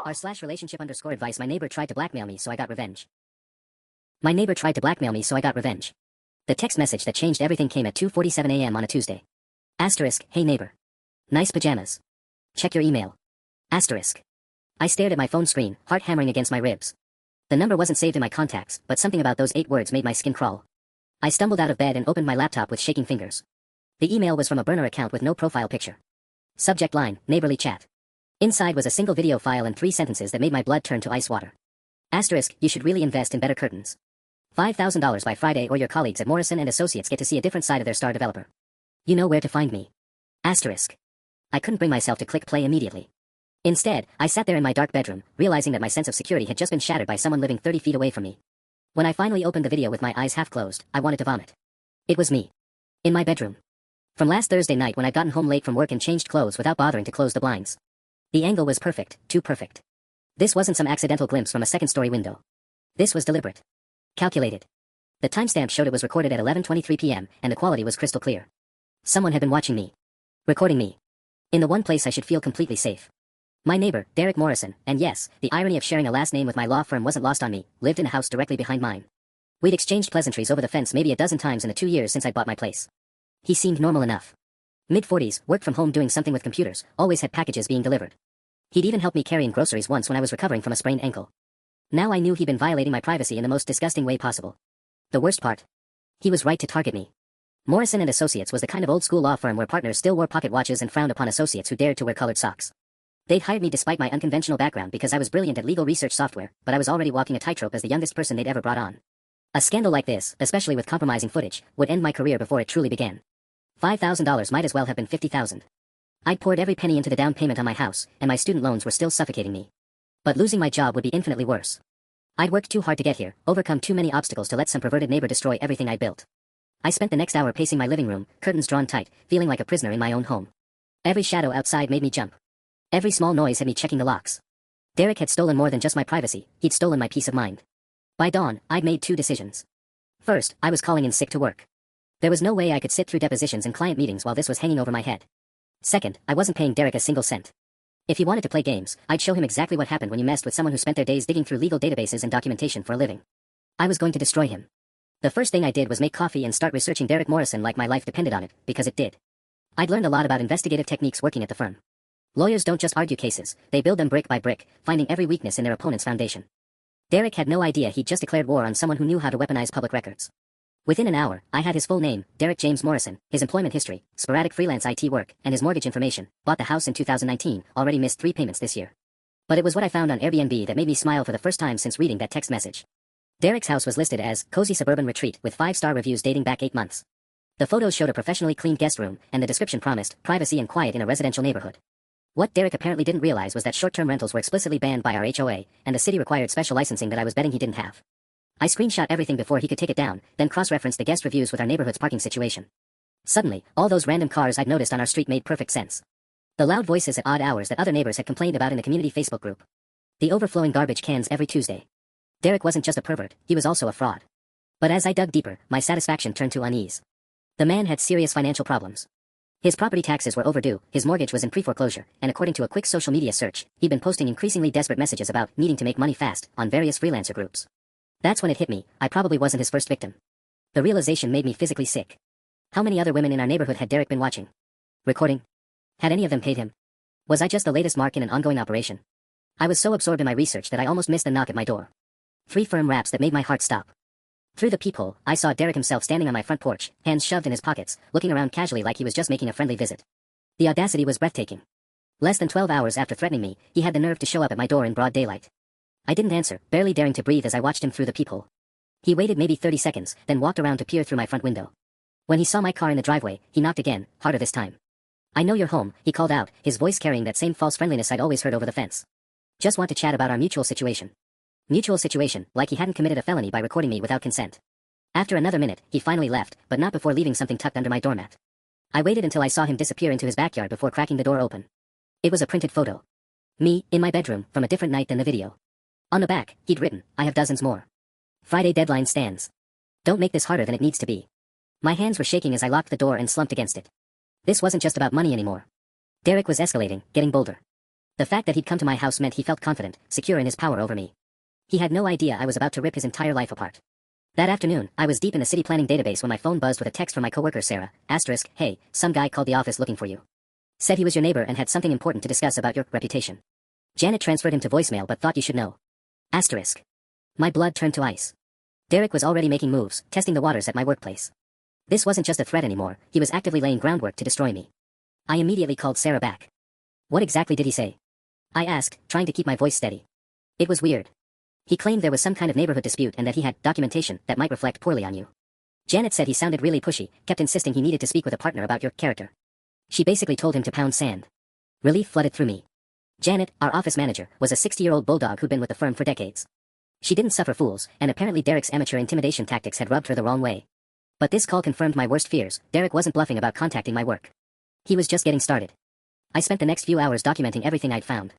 r/relationship_advice. My neighbor tried to blackmail me, so I got revenge. My neighbor tried to blackmail me, so I got revenge. The text message that changed everything came at 2:47 a.m. on a Tuesday. Asterisk, hey neighbor. Nice pajamas. Check your email. Asterisk. I stared at my phone screen, heart hammering against my ribs. The number wasn't saved in my contacts, but something about those 8 words made my skin crawl. I stumbled out of bed and opened my laptop with shaking fingers. The email was from a burner account with no profile picture. Subject line, neighborly chat. Inside was a single video file and 3 sentences that made my blood turn to ice water. Asterisk, you should really invest in better curtains. $5,000 by Friday or your colleagues at Morrison & Associates get to see a different side of their star developer. You know where to find me. Asterisk. I couldn't bring myself to click play immediately. Instead, I sat there in my dark bedroom, realizing that my sense of security had just been shattered by someone living 30 feet away from me. When I finally opened the video with my eyes half closed, I wanted to vomit. It was me. In my bedroom. From last Thursday night when I'd gotten home late from work and changed clothes without bothering to close the blinds. The angle was perfect, too perfect. This wasn't some accidental glimpse from a second-story window. This was deliberate. Calculated. The timestamp showed it was recorded at 11:23 p.m., and the quality was crystal clear. Someone had been watching me. Recording me. In the one place I should feel completely safe. My neighbor, Derek Morrison, and yes, the irony of sharing a last name with my law firm wasn't lost on me, lived in a house directly behind mine. We'd exchanged pleasantries over the fence maybe a dozen times in the 2 years since I'd bought my place. He seemed normal enough. Mid-40s, worked from home doing something with computers, always had packages being delivered. He'd even helped me carry in groceries once when I was recovering from a sprained ankle. Now I knew he'd been violating my privacy in the most disgusting way possible. The worst part? He was right to target me. Morrison & Associates was the kind of old-school law firm where partners still wore pocket watches and frowned upon associates who dared to wear colored socks. They'd hired me despite my unconventional background because I was brilliant at legal research software, but I was already walking a tightrope as the youngest person they'd ever brought on. A scandal like this, especially with compromising footage, would end my career before it truly began. $5,000 might as well have been $50,000. I'd poured every penny into the down payment on my house, and my student loans were still suffocating me. But losing my job would be infinitely worse. I'd worked too hard to get here, overcome too many obstacles to let some perverted neighbor destroy everything I built. I spent the next hour pacing my living room, curtains drawn tight, feeling like a prisoner in my own home. Every shadow outside made me jump. Every small noise had me checking the locks. Derek had stolen more than just my privacy, he'd stolen my peace of mind. By dawn, I'd made 2 decisions. First, I was calling in sick to work. There was no way I could sit through depositions and client meetings while this was hanging over my head. Second, I wasn't paying Derek a single cent. If he wanted to play games, I'd show him exactly what happened when you messed with someone who spent their days digging through legal databases and documentation for a living. I was going to destroy him. The first thing I did was make coffee and start researching Derek Morrison like my life depended on it, because it did. I'd learned a lot about investigative techniques working at the firm. Lawyers don't just argue cases, they build them brick by brick, finding every weakness in their opponent's foundation. Derek had no idea he'd just declared war on someone who knew how to weaponize public records. Within an hour, I had his full name, Derek James Morrison, his employment history, sporadic freelance IT work, and his mortgage information. Bought the house in 2019, already missed 3 payments this year. But it was what I found on Airbnb that made me smile for the first time since reading that text message. Derek's house was listed as cozy suburban retreat with 5-star reviews dating back 8 months. The photos showed a professionally cleaned guest room, and the description promised privacy and quiet in a residential neighborhood. What Derek apparently didn't realize was that short-term rentals were explicitly banned by our HOA, and the city required special licensing that I was betting he didn't have. I screenshot everything before he could take it down, then cross-referenced the guest reviews with our neighborhood's parking situation. Suddenly, all those random cars I'd noticed on our street made perfect sense. The loud voices at odd hours that other neighbors had complained about in the community Facebook group. The overflowing garbage cans every Tuesday. Derek wasn't just a pervert, he was also a fraud. But as I dug deeper, my satisfaction turned to unease. The man had serious financial problems. His property taxes were overdue, his mortgage was in pre-foreclosure, and according to a quick social media search, he'd been posting increasingly desperate messages about needing to make money fast on various freelancer groups. That's when it hit me, I probably wasn't his first victim. The realization made me physically sick. How many other women in our neighborhood had Derek been watching? Recording? Had any of them paid him? Was I just the latest mark in an ongoing operation? I was so absorbed in my research that I almost missed the knock at my door. 3 firm raps that made my heart stop. Through the peephole, I saw Derek himself standing on my front porch, hands shoved in his pockets, looking around casually like he was just making a friendly visit. The audacity was breathtaking. Less than 12 hours after threatening me, he had the nerve to show up at my door in broad daylight. I didn't answer, barely daring to breathe as I watched him through the peephole. He waited maybe 30 seconds, then walked around to peer through my front window. When he saw my car in the driveway, he knocked again, harder this time. "I know you're home," he called out, his voice carrying that same false friendliness I'd always heard over the fence. "Just want to chat about our mutual situation." Mutual situation, like he hadn't committed a felony by recording me without consent. After another minute, he finally left, but not before leaving something tucked under my doormat. I waited until I saw him disappear into his backyard before cracking the door open. It was a printed photo. Me, in my bedroom, from a different night than the video. On the back, he'd written, "I have dozens more. Friday deadline stands. Don't make this harder than it needs to be." My hands were shaking as I locked the door and slumped against it. This wasn't just about money anymore. Derek was escalating, getting bolder. The fact that he'd come to my house meant he felt confident, secure in his power over me. He had no idea I was about to rip his entire life apart. That afternoon, I was deep in the city planning database when my phone buzzed with a text from my coworker Sarah, asterisk, hey, some guy called the office looking for you. Said he was your neighbor and had something important to discuss about your reputation. Janet transferred him to voicemail but thought you should know. Asterisk. My blood turned to ice. Derek was already making moves, testing the waters at my workplace. This wasn't just a threat anymore, he was actively laying groundwork to destroy me. I immediately called Sarah back. What exactly did he say? I asked, trying to keep my voice steady. It was weird. He claimed there was some kind of neighborhood dispute and that he had documentation that might reflect poorly on you. Janet said he sounded really pushy, kept insisting he needed to speak with a partner about your character. She basically told him to pound sand. Relief flooded through me. Janet, our office manager, was a 60-year-old bulldog who'd been with the firm for decades. She didn't suffer fools, and apparently Derek's amateur intimidation tactics had rubbed her the wrong way. But this call confirmed my worst fears. Derek wasn't bluffing about contacting my work. He was just getting started. I spent the next few hours documenting everything I'd found.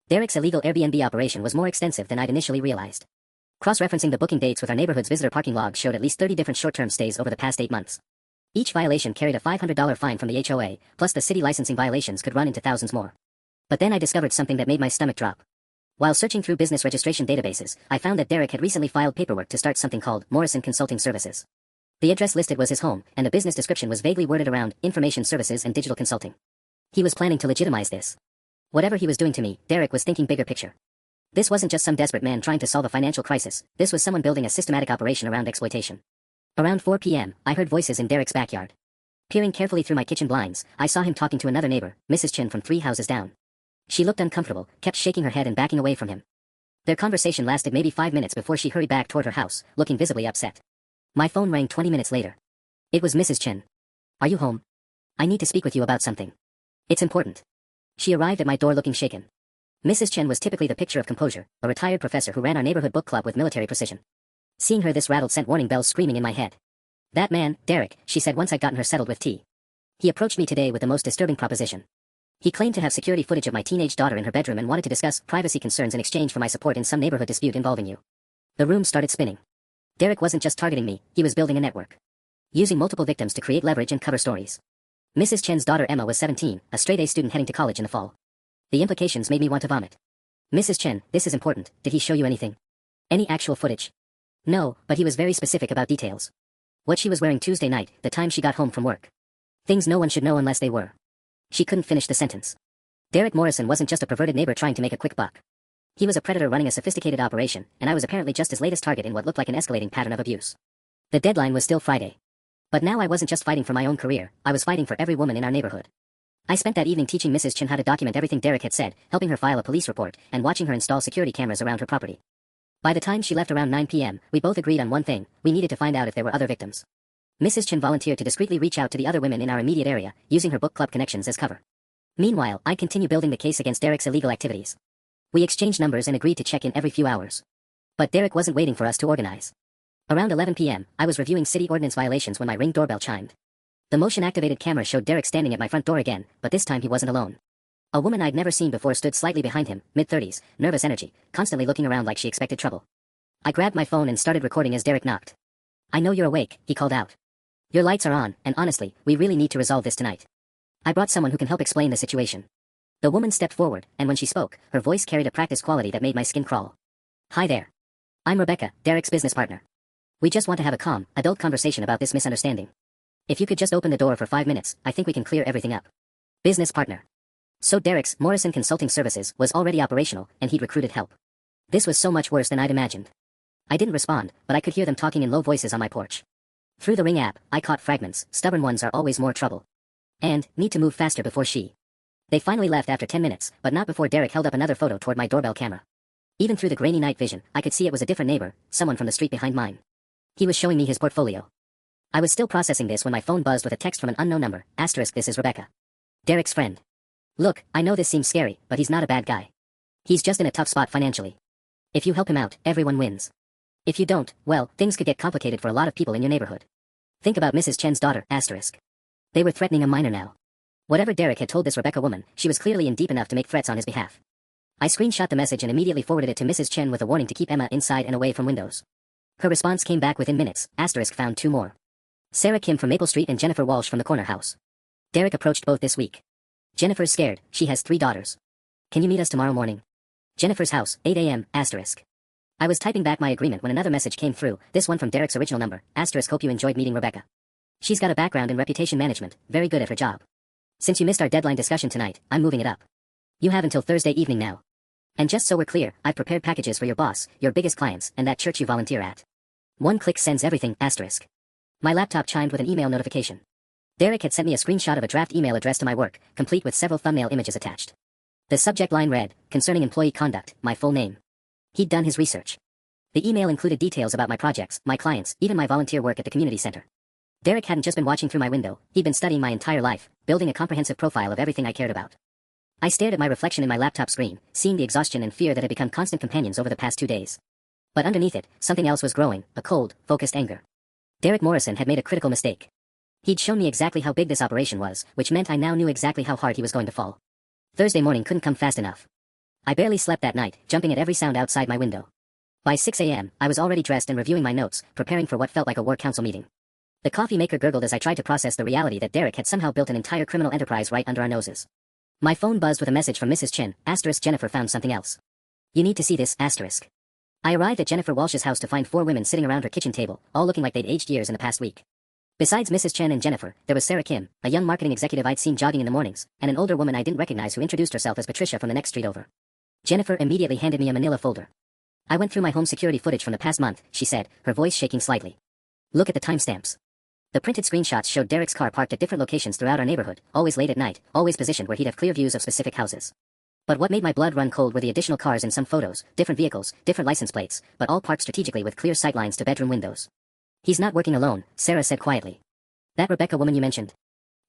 Derek's illegal Airbnb operation was more extensive than I'd initially realized. Cross-referencing the booking dates with our neighborhood's visitor parking log showed at least 30 different short-term stays over the past 8 months. Each violation carried a $500 fine from the HOA, plus the city licensing violations could run into thousands more. But then I discovered something that made my stomach drop. While searching through business registration databases, I found that Derek had recently filed paperwork to start something called Morrison Consulting Services. The address listed was his home, and the business description was vaguely worded around information services and digital consulting. He was planning to legitimize this. Whatever he was doing to me, Derek was thinking bigger picture. This wasn't just some desperate man trying to solve a financial crisis, this was someone building a systematic operation around exploitation. Around 4 p.m., I heard voices in Derek's backyard. Peering carefully through my kitchen blinds, I saw him talking to another neighbor, Mrs. Chin from 3 houses down. She looked uncomfortable, kept shaking her head and backing away from him. Their conversation lasted maybe 5 minutes before she hurried back toward her house, looking visibly upset. My phone rang 20 minutes later. It was Mrs. Chin. Are you home? I need to speak with you about something. It's important. She arrived at my door looking shaken. Mrs. Chen was typically the picture of composure, a retired professor who ran our neighborhood book club with military precision. Seeing her this rattled sent warning bells screaming in my head. That man, Derek, she said once I'd gotten her settled with tea. He approached me today with the most disturbing proposition. He claimed to have security footage of my teenage daughter in her bedroom and wanted to discuss privacy concerns in exchange for my support in some neighborhood dispute involving you. The room started spinning. Derek wasn't just targeting me, he was building a network. Using multiple victims to create leverage and cover stories. Mrs. Chen's daughter Emma was 17, a straight-A student heading to college in the fall. The implications made me want to vomit. Mrs. Chen, this is important. Did he show you anything? Any actual footage? No, but he was very specific about details. What she was wearing Tuesday night, the time she got home from work. Things no one should know unless they were. She couldn't finish the sentence. Derek Morrison wasn't just a perverted neighbor trying to make a quick buck. He was a predator running a sophisticated operation, and I was apparently just his latest target in what looked like an escalating pattern of abuse. The deadline was still Friday. But now I wasn't just fighting for my own career, I was fighting for every woman in our neighborhood. I spent that evening teaching Mrs. Chen how to document everything Derek had said, helping her file a police report, and watching her install security cameras around her property. By the time she left around 9 p.m., we both agreed on one thing: we needed to find out if there were other victims. Mrs. Chen volunteered to discreetly reach out to the other women in our immediate area, using her book club connections as cover. Meanwhile, I continued building the case against Derek's illegal activities. We exchanged numbers and agreed to check in every few hours. But Derek wasn't waiting for us to organize. Around 11 p.m., I was reviewing city ordinance violations when my Ring doorbell chimed. The motion-activated camera showed Derek standing at my front door again, but this time he wasn't alone. A woman I'd never seen before stood slightly behind him, mid-30s, nervous energy, constantly looking around like she expected trouble. I grabbed my phone and started recording as Derek knocked. I know you're awake, he called out. Your lights are on, and honestly, we really need to resolve this tonight. I brought someone who can help explain the situation. The woman stepped forward, and when she spoke, her voice carried a practiced quality that made my skin crawl. Hi there. I'm Rebecca, Derek's business partner. We just want to have a calm, adult conversation about this misunderstanding. If you could just open the door for 5 minutes, I think we can clear everything up. Business partner. So Derek's Morrison Consulting Services was already operational, and he'd recruited help. This was so much worse than I'd imagined. I didn't respond, but I could hear them talking in low voices on my porch. Through the Ring app, I caught fragments. Stubborn ones are always more trouble. And, need to move faster before she. They finally left after 10 minutes, but not before Derek held up another photo toward my doorbell camera. Even through the grainy night vision, I could see it was a different neighbor, someone from the street behind mine. He was showing me his portfolio. I was still processing this when my phone buzzed with a text from an unknown number, asterisk this is Rebecca. Derek's friend. Look, I know this seems scary, but he's not a bad guy. He's just in a tough spot financially. If you help him out, everyone wins. If you don't, well, things could get complicated for a lot of people in your neighborhood. Think about Mrs. Chen's daughter, asterisk. They were threatening a minor now. Whatever Derek had told this Rebecca woman, she was clearly in deep enough to make threats on his behalf. I screenshot the message and immediately forwarded it to Mrs. Chen with a warning to keep Emma inside and away from windows. Her response came back within minutes, asterisk found 2 more. Sarah Kim from Maple Street and Jennifer Walsh from the corner house. Derek approached both this week. Jennifer's scared, she has 3 daughters. Can you meet us tomorrow morning? Jennifer's house, 8 a.m., asterisk. I was typing back my agreement when another message came through, this one from Derek's original number, asterisk hope you enjoyed meeting Rebecca. She's got a background in reputation management, very good at her job. Since you missed our deadline discussion tonight, I'm moving it up. You have until Thursday evening now. And just so we're clear, I've prepared packages for your boss, your biggest clients, and that church you volunteer at. One click sends everything, asterisk. My laptop chimed with an email notification. Derek had sent me a screenshot of a draft email addressed to my work, complete with several thumbnail images attached. The subject line read, concerning employee conduct, my full name. He'd done his research. The email included details about my projects, my clients, even my volunteer work at the community center. Derek hadn't just been watching through my window, he'd been studying my entire life, building a comprehensive profile of everything I cared about. I stared at my reflection in my laptop screen, seeing the exhaustion and fear that had become constant companions over the past 2 days. But underneath it, something else was growing, a cold, focused anger. Derek Morrison had made a critical mistake. He'd shown me exactly how big this operation was, which meant I now knew exactly how hard he was going to fall. Thursday morning couldn't come fast enough. I barely slept that night, jumping at every sound outside my window. By 6 a.m., I was already dressed and reviewing my notes, preparing for what felt like a war council meeting. The coffee maker gurgled as I tried to process the reality that Derek had somehow built an entire criminal enterprise right under our noses. My phone buzzed with a message from Mrs. Chen, asterisk Jennifer found something else. You need to see this, asterisk. I arrived at Jennifer Walsh's house to find 4 women sitting around her kitchen table, all looking like they'd aged years in the past week. Besides Mrs. Chen and Jennifer, there was Sarah Kim, a young marketing executive I'd seen jogging in the mornings, and an older woman I didn't recognize who introduced herself as Patricia from the next street over. Jennifer immediately handed me a manila folder. I went through my home security footage from the past month, she said, her voice shaking slightly. Look at the timestamps. The printed screenshots showed Derek's car parked at different locations throughout our neighborhood, always late at night, always positioned where he'd have clear views of specific houses. But what made my blood run cold were the additional cars in some photos, different vehicles, different license plates, but all parked strategically with clear sightlines to bedroom windows. He's not working alone, Sarah said quietly. That Rebecca woman you mentioned.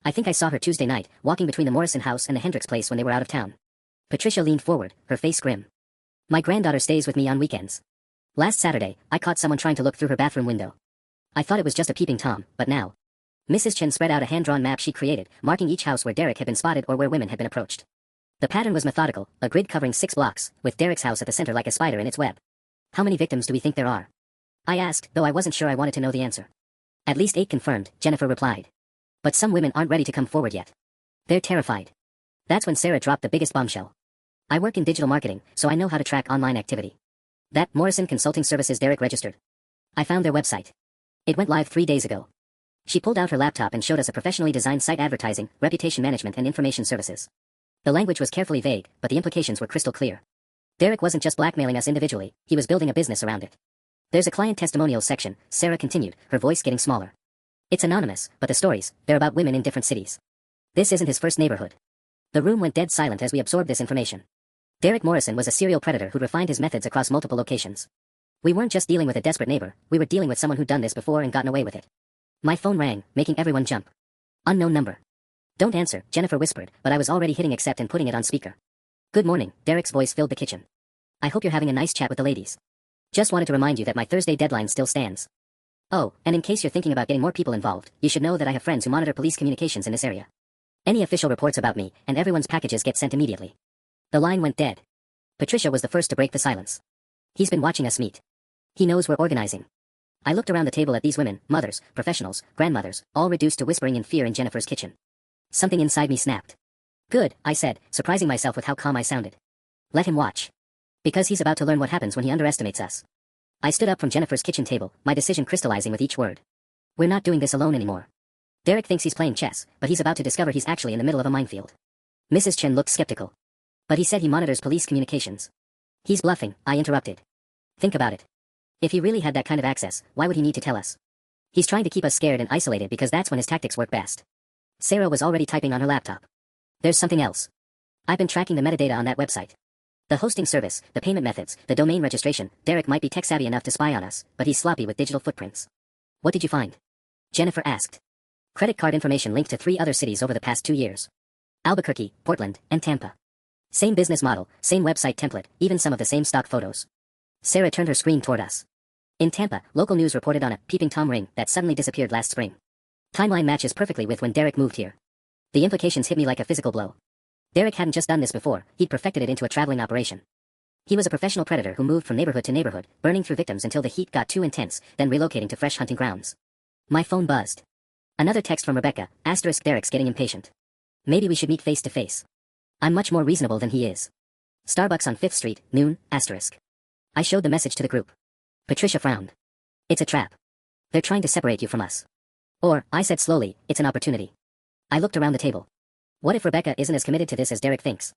I think I saw her Tuesday night, walking between the Morrison house and the Hendricks place when they were out of town. Patricia leaned forward, her face grim. My granddaughter stays with me on weekends. Last Saturday, I caught someone trying to look through her bathroom window. I thought it was just a peeping Tom, but now. Mrs. Chen spread out a hand-drawn map she created, marking each house where Derek had been spotted or where women had been approached. The pattern was methodical, a grid covering 6 blocks, with Derek's house at the center like a spider in its web. How many victims do we think there are? I asked, though I wasn't sure I wanted to know the answer. At least 8 confirmed, Jennifer replied. But some women aren't ready to come forward yet. They're terrified. That's when Sarah dropped the biggest bombshell. I work in digital marketing, so I know how to track online activity. That Morrison Consulting Services Derek registered. I found their website. It went live 3 days ago. She pulled out her laptop and showed us a professionally designed site advertising, reputation management and information services. The language was carefully vague, but the implications were crystal clear. Derek wasn't just blackmailing us individually, he was building a business around it. There's a client testimonials section, Sarah continued, her voice getting smaller. It's anonymous, but the stories, they're about women in different cities. This isn't his first neighborhood. The room went dead silent as we absorbed this information. Derek Morrison was a serial predator who'd refined his methods across multiple locations. We weren't just dealing with a desperate neighbor, we were dealing with someone who'd done this before and gotten away with it. My phone rang, making everyone jump. Unknown number. Don't answer, Jennifer whispered, but I was already hitting accept and putting it on speaker. Good morning, Derek's voice filled the kitchen. I hope you're having a nice chat with the ladies. Just wanted to remind you that my Thursday deadline still stands. Oh, and in case you're thinking about getting more people involved, you should know that I have friends who monitor police communications in this area. Any official reports about me, and everyone's packages get sent immediately. The line went dead. Patricia was the first to break the silence. He's been watching us meet. He knows we're organizing. I looked around the table at these women, mothers, professionals, grandmothers, all reduced to whispering in fear in Jennifer's kitchen. Something inside me snapped. Good, I said, surprising myself with how calm I sounded. Let him watch. Because he's about to learn what happens when he underestimates us. I stood up from Jennifer's kitchen table, my decision crystallizing with each word. We're not doing this alone anymore. Derek thinks he's playing chess, but he's about to discover he's actually in the middle of a minefield. Mrs. Chen looked skeptical. But he said he monitors police communications. He's bluffing, I interrupted. Think about it. If he really had that kind of access, why would he need to tell us? He's trying to keep us scared and isolated because that's when his tactics work best. Sarah was already typing on her laptop. There's something else. I've been tracking the metadata on that website. The hosting service, the payment methods, the domain registration. Derek might be tech-savvy enough to spy on us, but he's sloppy with digital footprints. What did you find? Jennifer asked. Credit card information linked to 3 other cities over the past 2 years. Albuquerque, Portland, and Tampa. Same business model, same website template, even some of the same stock photos. Sarah turned her screen toward us. In Tampa, local news reported on a peeping Tom ring that suddenly disappeared last spring. Timeline matches perfectly with when Derek moved here. The implications hit me like a physical blow. Derek hadn't just done this before, he'd perfected it into a traveling operation. He was a professional predator who moved from neighborhood to neighborhood, burning through victims until the heat got too intense, then relocating to fresh hunting grounds. My phone buzzed. Another text from Rebecca, asterisk Derek's getting impatient. Maybe we should meet face to face. I'm much more reasonable than he is. Starbucks on 5th Street, noon, asterisk. I showed the message to the group. Patricia frowned. It's a trap. They're trying to separate you from us. Or, I said slowly, it's an opportunity. I looked around the table. What if Rebecca isn't as committed to this as Derek thinks?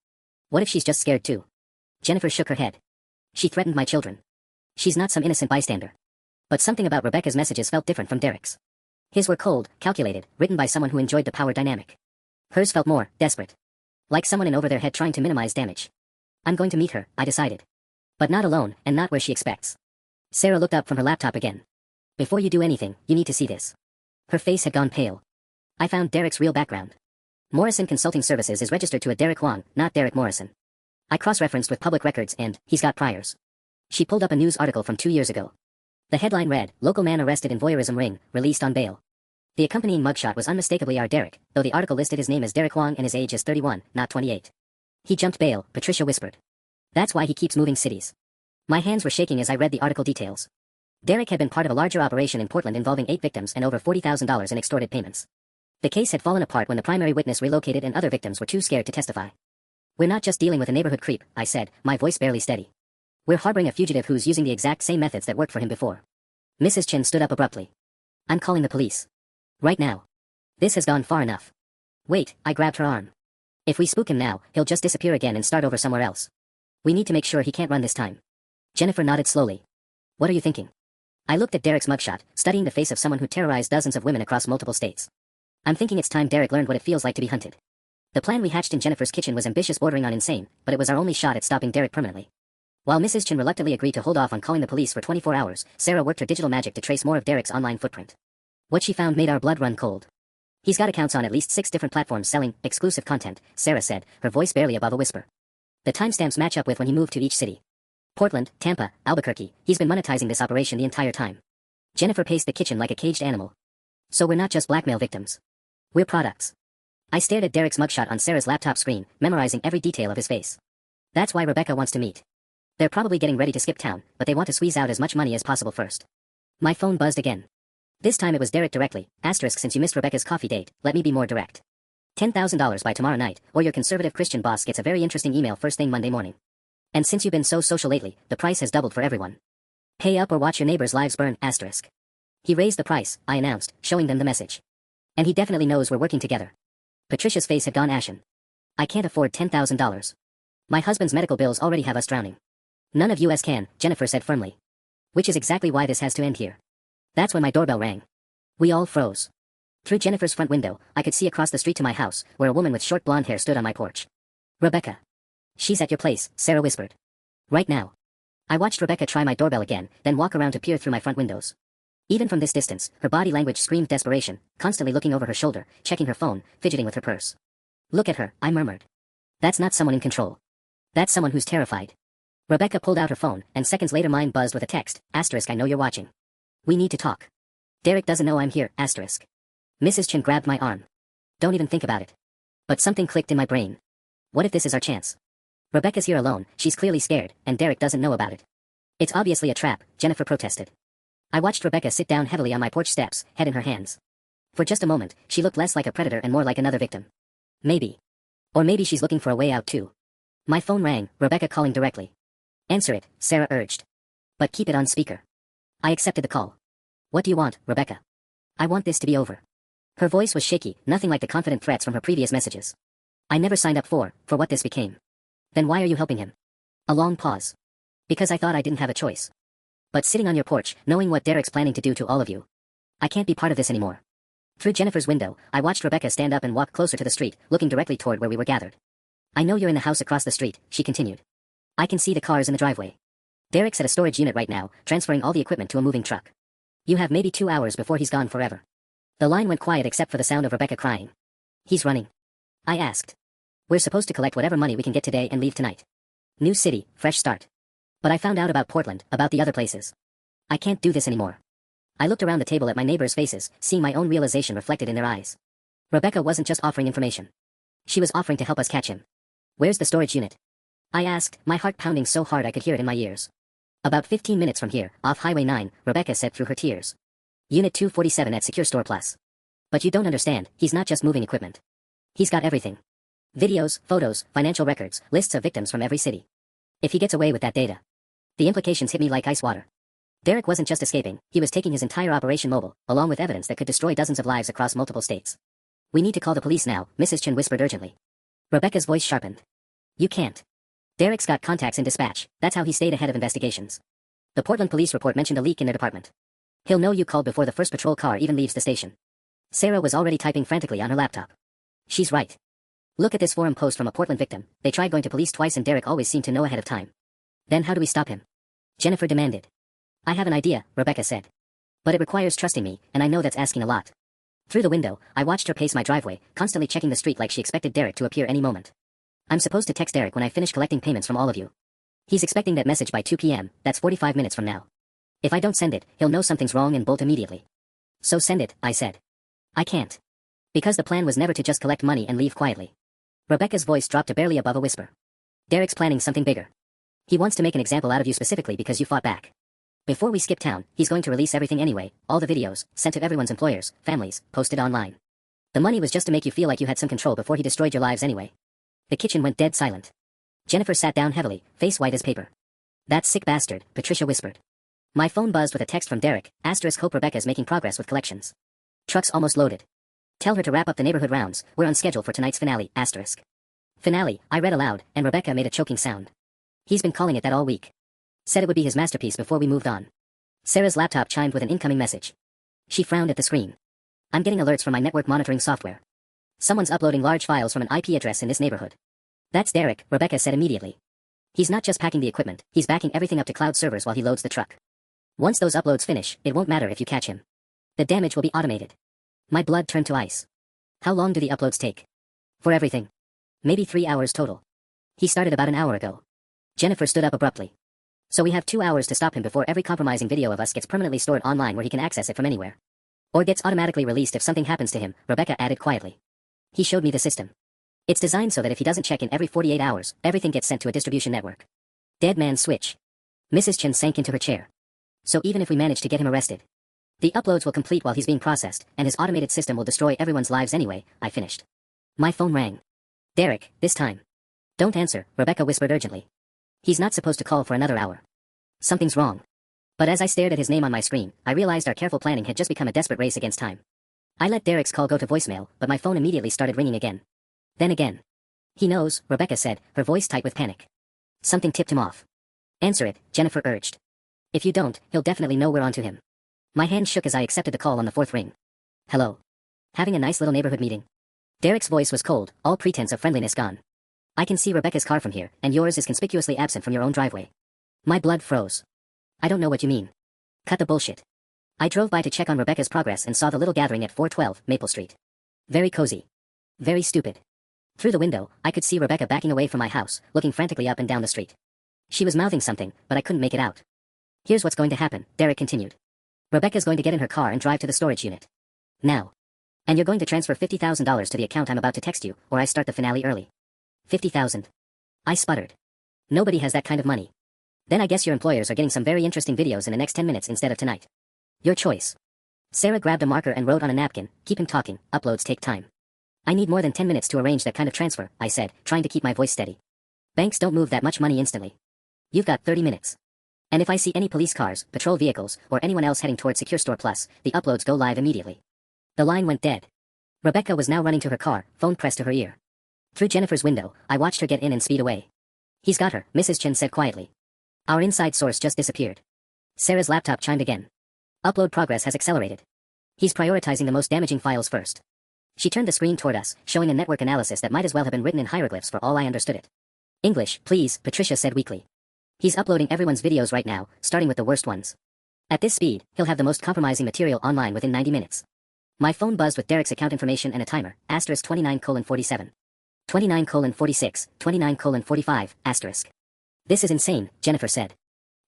What if she's just scared too? Jennifer shook her head. She threatened my children. She's not some innocent bystander. But something about Rebecca's messages felt different from Derek's. His were cold, calculated, written by someone who enjoyed the power dynamic. Hers felt more desperate. Like someone in over their head trying to minimize damage. I'm going to meet her, I decided. But not alone, and not where she expects. Sarah looked up from her laptop again. Before you do anything, you need to see this. Her face had gone pale. I found Derek's real background. Morrison Consulting Services is registered to a Derek Wong, not Derek Morrison. I cross-referenced with public records and, he's got priors. She pulled up a news article from 2 years ago. The headline read, Local man arrested in voyeurism ring, released on bail. The accompanying mugshot was unmistakably our Derek, though the article listed his name as Derek Wong and his age as 31, not 28. He jumped bail, Patricia whispered. That's why he keeps moving cities. My hands were shaking as I read the article details. Derek had been part of a larger operation in Portland involving 8 victims and over $40,000 in extorted payments. The case had fallen apart when the primary witness relocated and other victims were too scared to testify. We're not just dealing with a neighborhood creep, I said, my voice barely steady. We're harboring a fugitive who's using the exact same methods that worked for him before. Mrs. Chin stood up abruptly. I'm calling the police. Right now. This has gone far enough. Wait, I grabbed her arm. If we spook him now, he'll just disappear again and start over somewhere else. We need to make sure he can't run this time. Jennifer nodded slowly. What are you thinking? I looked at Derek's mugshot, studying the face of someone who terrorized dozens of women across multiple states. I'm thinking it's time Derek learned what it feels like to be hunted. The plan we hatched in Jennifer's kitchen was ambitious bordering on insane, but it was our only shot at stopping Derek permanently. While Mrs. Chin reluctantly agreed to hold off on calling the police for 24 hours, Sarah worked her digital magic to trace more of Derek's online footprint. What she found made our blood run cold. He's got accounts on at least 6 different platforms selling exclusive content, Sarah said, her voice barely above a whisper. The timestamps match up with when he moved to each city. Portland, Tampa, Albuquerque, he's been monetizing this operation the entire time. Jennifer paced the kitchen like a caged animal. So we're not just blackmail victims. We're products. I stared at Derek's mugshot on Sarah's laptop screen, memorizing every detail of his face. That's why Rebecca wants to meet. They're probably getting ready to skip town, but they want to squeeze out as much money as possible first. My phone buzzed again. This time it was Derek directly, asterisk since you missed Rebecca's coffee date, let me be more direct. $10,000 by tomorrow night, or your conservative Christian boss gets a very interesting email first thing Monday morning. And since you've been so social lately, the price has doubled for everyone. Pay up or watch your neighbors' lives burn, asterisk. He raised the price, I announced, showing them the message. And he definitely knows we're working together. Patricia's face had gone ashen. I can't afford $10,000. My husband's medical bills already have us drowning. None of us can, Jennifer said firmly. Which is exactly why this has to end here. That's when my doorbell rang. We all froze. Through Jennifer's front window, I could see across the street to my house, where a woman with short blonde hair stood on my porch. Rebecca. She's at your place, Sarah whispered. Right now. I watched Rebecca try my doorbell again, then walk around to peer through my front windows. Even from this distance, her body language screamed desperation, constantly looking over her shoulder, checking her phone, fidgeting with her purse. Look at her, I murmured. That's not someone in control. That's someone who's terrified. Rebecca pulled out her phone, and seconds later mine buzzed with a text, asterisk I know you're watching. We need to talk. Derek doesn't know I'm here, asterisk. Mrs. Chin grabbed my arm. Don't even think about it. But something clicked in my brain. What if this is our chance? Rebecca's here alone, she's clearly scared, and Derek doesn't know about it. It's obviously a trap, Jennifer protested. I watched Rebecca sit down heavily on my porch steps, head in her hands. For just a moment, she looked less like a predator and more like another victim. Maybe. Or maybe she's looking for a way out too. My phone rang, Rebecca calling directly. Answer it, Sarah urged. But keep it on speaker. I accepted the call. What do you want, Rebecca? I want this to be over. Her voice was shaky, nothing like the confident threats from her previous messages. I never signed up for what this became. Then why are you helping him? A long pause. Because I thought I didn't have a choice. But sitting on your porch, knowing what Derek's planning to do to all of you. I can't be part of this anymore. Through Jennifer's window, I watched Rebecca stand up and walk closer to the street, looking directly toward where we were gathered. I know you're in the house across the street, she continued. I can see the cars in the driveway. Derek's at a storage unit right now, transferring all the equipment to a moving truck. You have maybe 2 hours before he's gone forever. The line went quiet except for the sound of Rebecca crying. He's running. I asked. We're supposed to collect whatever money we can get today and leave tonight. New city, fresh start. But I found out about Portland, about the other places. I can't do this anymore. I looked around the table at my neighbors' faces, seeing my own realization reflected in their eyes. Rebecca wasn't just offering information. She was offering to help us catch him. Where's the storage unit? I asked, my heart pounding so hard I could hear it in my ears. About 15 minutes from here, off Highway 9, Rebecca said through her tears. Unit 247 at Secure Store Plus. But you don't understand, he's not just moving equipment. He's got everything. Videos, photos, financial records, lists of victims from every city. If he gets away with that data. The implications hit me like ice water. Derek wasn't just escaping, he was taking his entire operation mobile, along with evidence that could destroy dozens of lives across multiple states. We need to call the police now, Mrs. Chen whispered urgently. Rebecca's voice sharpened. You can't. Derek's got contacts in dispatch, that's how he stayed ahead of investigations. The Portland police report mentioned a leak in their department. He'll know you called before the first patrol car even leaves the station. Sarah was already typing frantically on her laptop. She's right. Look at this forum post from a Portland victim. They tried going to police twice and Derek always seemed to know ahead of time. Then how do we stop him? Jennifer demanded. I have an idea, Rebecca said. But it requires trusting me, and I know that's asking a lot. Through the window, I watched her pace my driveway, constantly checking the street like she expected Derek to appear any moment. I'm supposed to text Derek when I finish collecting payments from all of you. He's expecting that message by 2 p.m., that's 45 minutes from now. If I don't send it, he'll know something's wrong and bolt immediately. So send it, I said. I can't. Because the plan was never to just collect money and leave quietly. Rebecca's voice dropped to barely above a whisper. Derek's planning something bigger. He wants to make an example out of you specifically because you fought back. Before we skip town, he's going to release everything anyway, all the videos, sent to everyone's employers, families, posted online. The money was just to make you feel like you had some control before he destroyed your lives anyway. The kitchen went dead silent. Jennifer sat down heavily, face white as paper. That sick bastard, Patricia whispered. My phone buzzed with a text from Derek, * hope Rebecca's making progress with collections. Truck's almost loaded. Tell her to wrap up the neighborhood rounds, we're on schedule for tonight's finale, *. Finale, I read aloud, and Rebecca made a choking sound. He's been calling it that all week. Said it would be his masterpiece before we moved on. Sarah's laptop chimed with an incoming message. She frowned at the screen. I'm getting alerts from my network monitoring software. Someone's uploading large files from an IP address in this neighborhood. That's Derek, Rebecca said immediately. He's not just packing the equipment, he's backing everything up to cloud servers while he loads the truck. Once those uploads finish, it won't matter if you catch him. The damage will be automated. My blood turned to ice. How long do the uploads take? For everything. Maybe 3 hours total. He started about an hour ago. Jennifer stood up abruptly. So we have 2 hours to stop him before every compromising video of us gets permanently stored online where he can access it from anywhere. Or gets automatically released if something happens to him, Rebecca added quietly. He showed me the system. It's designed so that if he doesn't check in every 48 hours, everything gets sent to a distribution network. Dead man switch. Mrs. Chen sank into her chair. So even if we manage to get him arrested, the uploads will complete while he's being processed, and his automated system will destroy everyone's lives anyway, I finished. My phone rang. Derek, this time. Don't answer, Rebecca whispered urgently. He's not supposed to call for another hour. Something's wrong. But as I stared at his name on my screen, I realized our careful planning had just become a desperate race against time. I let Derek's call go to voicemail, but my phone immediately started ringing again. Then again. He knows, Rebecca said, her voice tight with panic. Something tipped him off. Answer it, Jennifer urged. If you don't, he'll definitely know we're onto him. My hand shook as I accepted the call on the fourth ring. Hello. Having a nice little neighborhood meeting? Derek's voice was cold, all pretense of friendliness gone. I can see Rebecca's car from here, and yours is conspicuously absent from your own driveway. My blood froze. I don't know what you mean. Cut the bullshit. I drove by to check on Rebecca's progress and saw the little gathering at 412 Maple Street. Very cozy. Very stupid. Through the window, I could see Rebecca backing away from my house, looking frantically up and down the street. She was mouthing something, but I couldn't make it out. Here's what's going to happen, Derek continued. Rebecca's going to get in her car and drive to the storage unit. Now. And you're going to transfer $50,000 to the account I'm about to text you, or I start the finale early. 50,000. I sputtered. Nobody has that kind of money. Then I guess your employers are getting some very interesting videos in the next 10 minutes instead of tonight. Your choice. Sarah grabbed a marker and wrote on a napkin, keep him talking, uploads take time. I need more than 10 minutes to arrange that kind of transfer, I said, trying to keep my voice steady. Banks don't move that much money instantly. You've got 30 minutes. And if I see any police cars, patrol vehicles, or anyone else heading toward Secure Store Plus, the uploads go live immediately. The line went dead. Rebecca was now running to her car, phone pressed to her ear. Through Jennifer's window, I watched her get in and speed away. He's got her, Mrs. Chen said quietly. Our inside source just disappeared. Sarah's laptop chimed again. Upload progress has accelerated. He's prioritizing the most damaging files first. She turned the screen toward us, showing a network analysis that might as well have been written in hieroglyphs for all I understood it. English, please, Patricia said weakly. He's uploading everyone's videos right now, starting with the worst ones. At this speed, he'll have the most compromising material online within 90 minutes. My phone buzzed with Derek's account information and a timer, *29:47. 29:46, 29:45, *. This is insane, Jennifer said.